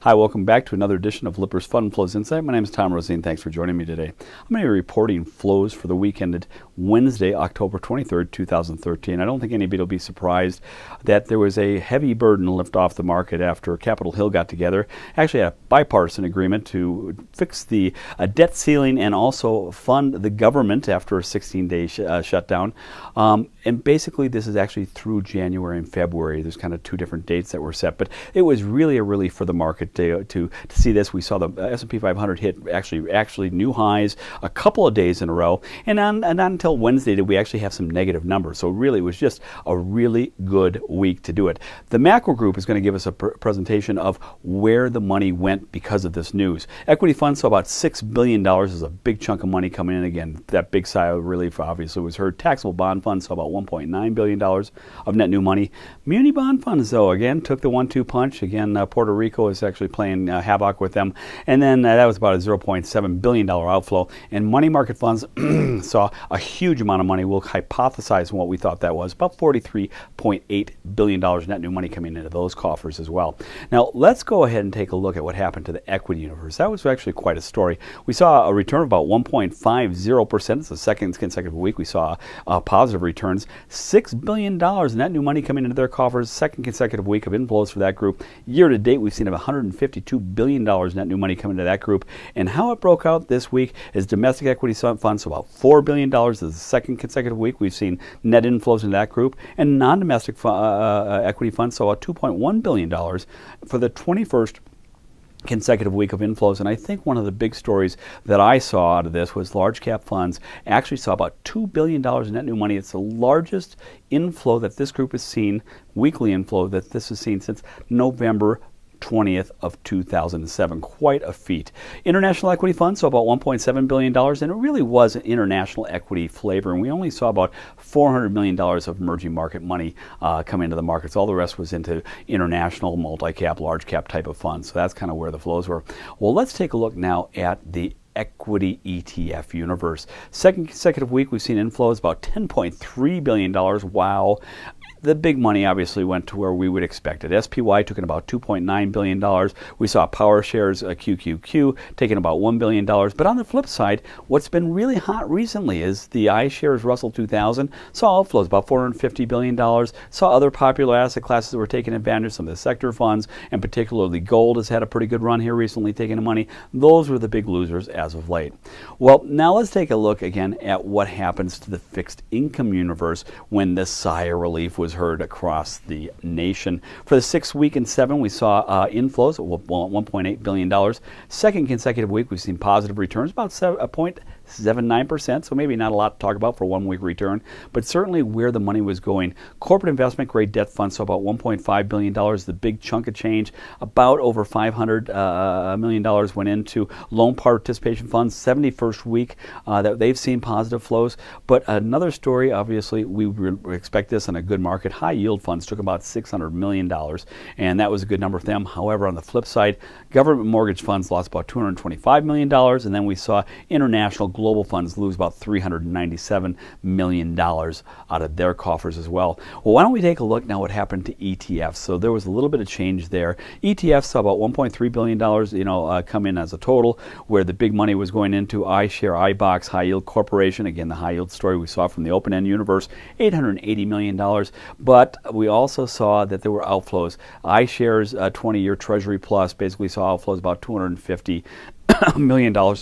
Hi, welcome back to another edition of Lipper's Fund Flows Insight. My name is Tom Rosine. Thanks for joining me today. I'm going to be reporting flows for the week ended Wednesday, October 23rd, 2013. I don't think anybody will be surprised that there was a heavy burden lift off the market after Capitol Hill got together. Actually had a bipartisan agreement to fix the debt ceiling and also fund the government after a 16-day shutdown. And basically this is actually through January and February. There's kind of two different dates that were set, but it was really a relief for the market to see this. We saw the S&P 500 hit actually new highs a couple of days in a row, and not until Wednesday did we actually have some negative numbers. So really it was just a really good week to do it. The macro group is going to give us a presentation of where the money went because of this news. Equity funds saw about $6 billion. Is a big chunk of money coming in. Again, that big sigh of relief obviously was heard. Taxable bond funds saw about $1.9 billion of net new money. Muni bond funds, though, again, took the 1-2 punch. Again, Puerto Rico is actually playing havoc with them. And then that was about a $0.7 billion outflow. And money market funds saw a huge amount of money. We'll hypothesize what we thought that was. About $43.8 billion net new money coming into those coffers as well. Now, let's go ahead and take a look at what happened to the equity universe. That was actually quite a story. We saw a return of about 1.50%. It's the second consecutive week we saw positive returns. $6 billion net new money coming into their coffers. Second consecutive week of inflows for that group. Year to date, we've seen $152 billion net new money coming into that group. And how it broke out this week is domestic equity funds, so about $4 billion. This is the second consecutive week we've seen net inflows in that group. And non-domestic equity funds, so about $2.1 billion for the 21st consecutive week of inflows. And I think one of the big stories that I saw out of this was large cap funds actually saw about $2 billion in net new money. It's the largest inflow that this group has seen, weekly inflow that this has seen since November 20th of 2007. Quite a feat. International equity funds saw about $1.7 billion, and it really was an international equity flavor, and we only saw about $400 million of emerging market money come into the markets. All the rest was into international, multi-cap, large cap type of funds. So that's kind of where the flows were. Well, let's take a look now at the equity ETF universe. Second consecutive week we've seen inflows about $10.3 billion. Wow. The big money obviously went to where we would expect it. SPY took in about $2.9 billion. We saw Power Shares, QQQ, taking about $1 billion. But on the flip side, what's been really hot recently is the iShares Russell 2000 saw outflows, about $450 billion. Saw other popular asset classes that were taking advantage, some of the sector funds, and particularly gold has had a pretty good run here recently, taking the money. Those were the big losers as of late. Well, now let's take a look again at what happens to the fixed income universe when this sigh of relief was heard across the nation. For the 6th week in 7, we saw inflows of $1.8 billion. Second consecutive week, we've seen positive returns, about 0.79%, so maybe not a lot to talk about for a 1 week return, but certainly where the money was going. Corporate investment grade debt funds, so about $1.5 billion, the big chunk of change. About over $500 million went into loan participation funds, 71st week that they've seen positive flows. But another story, obviously, we expect this in a good market. High yield funds took about $600 million, and that was a good number for them. However, on the flip side, government mortgage funds lost about $225 million, and then we saw international global funds lose about $397 million out of their coffers as well. Well, why don't we take a look now what happened to ETFs? So there was a little bit of change there. ETFs saw about $1.3 billion come in as a total, where the big money was going into iShare, iBox, High Yield Corporation. Again, the high yield story we saw from the open-end universe, $880 million. But we also saw that there were outflows. iShares 20-year Treasury Plus basically saw outflows about $250 million.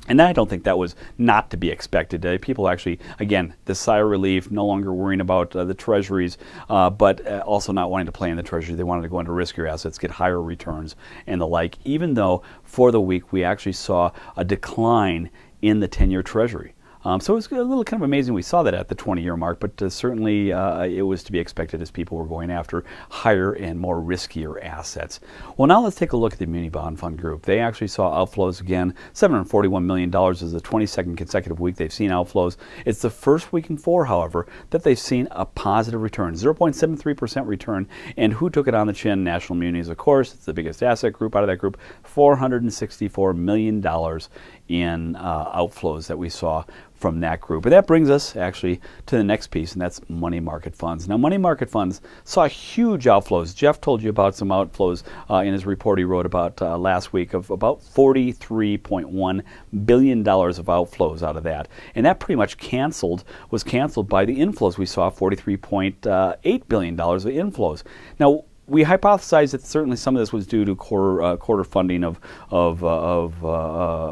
And I don't think that was not to be expected. People actually, again, the sigh of relief, no longer worrying about the treasuries, but also not wanting to play in the treasury. They wanted to go into riskier assets, get higher returns and the like, even though for the week we actually saw a decline in the 10-year treasury. So it was a little kind of amazing we saw that at the 20-year mark, but certainly it was to be expected as people were going after higher and more riskier assets. Well, now let's take a look at the Muni Bond Fund Group. They actually saw outflows again. $741 million is the 22nd consecutive week they've seen outflows. It's the first week in 4, however, that they've seen a positive return, 0.73% return. And who took it on the chin? National Munis, of course. It's the biggest asset group out of that group. $464 million in outflows that we saw from that group. And that brings us actually to the next piece, and that's money market funds. Now, money market funds saw huge outflows. Jeff told you about some outflows in his report he wrote about last week of about $43.1 billion of outflows out of that. And that pretty much was canceled by the inflows. We saw $43.8 billion of inflows. Now, we hypothesized that certainly some of this was due to quarter funding of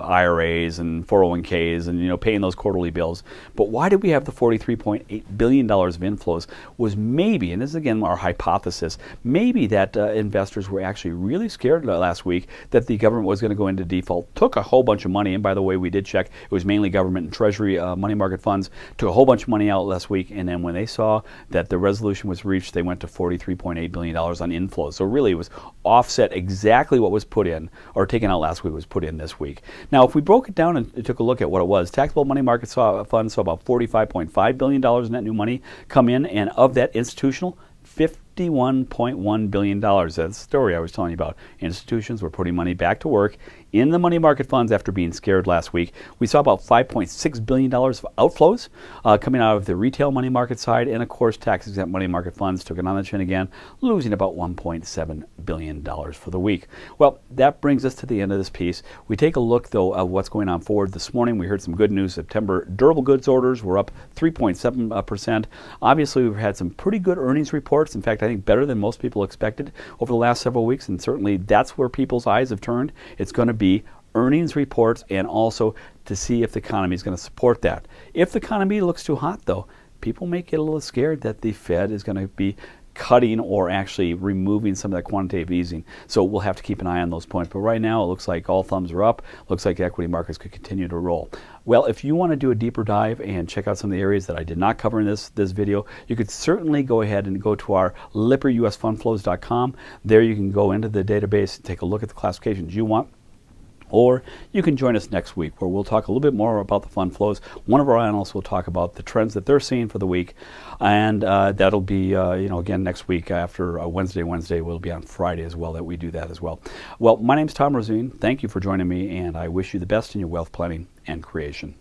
IRAs and 401ks and paying those quarterly bills. But why did we have the $43.8 billion of inflows? Was maybe, and this is again our hypothesis, maybe that investors were actually really scared last week that the government was going to go into default, took a whole bunch of money, and by the way, we did check, it was mainly government and treasury money market funds, took a whole bunch of money out last week, and then when they saw that the resolution was reached, they went to $43.8 billion on inflows. So really it was offset exactly what was put in or taken out last week was put in this week. Now, if we broke it down and took a look at what it was, taxable money market funds saw about $45.5 billion in net new money come in, and of that institutional, $51.1 billion. That's the story I was telling you about. Institutions were putting money back to work in the money market funds after being scared last week. We saw about $5.6 billion of outflows coming out of the retail money market side, and of course tax-exempt money market funds took it on the chin again, losing about $1.7 billion for the week. Well, that brings us to the end of this piece. We take a look, though, of what's going on forward. This morning we heard some good news. September durable goods orders were up 3.7%. Obviously, we've had some pretty good earnings reports. In fact, I think better than most people expected over the last several weeks, and certainly that's where people's eyes have turned. It's going to be earnings reports and also to see if the economy is going to support that. If the economy looks too hot, though, people may get a little scared that the Fed is going to be cutting or actually removing some of that quantitative easing. So we'll have to keep an eye on those points. But right now it looks like all thumbs are up. Looks like equity markets could continue to roll. Well, if you want to do a deeper dive and check out some of the areas that I did not cover in this video, you could certainly go ahead and go to our lipperusfundflows.com. There you can go into the database and take a look at the classifications you want. Or you can join us next week where we'll talk a little bit more about the fund flows. One of our analysts will talk about the trends that they're seeing for the week, and that'll be again next week after Wednesday. We'll be on Friday as well that we do that as well. Well, my name's Tom Rosine. Thank you for joining me, and I wish you the best in your wealth planning and creation.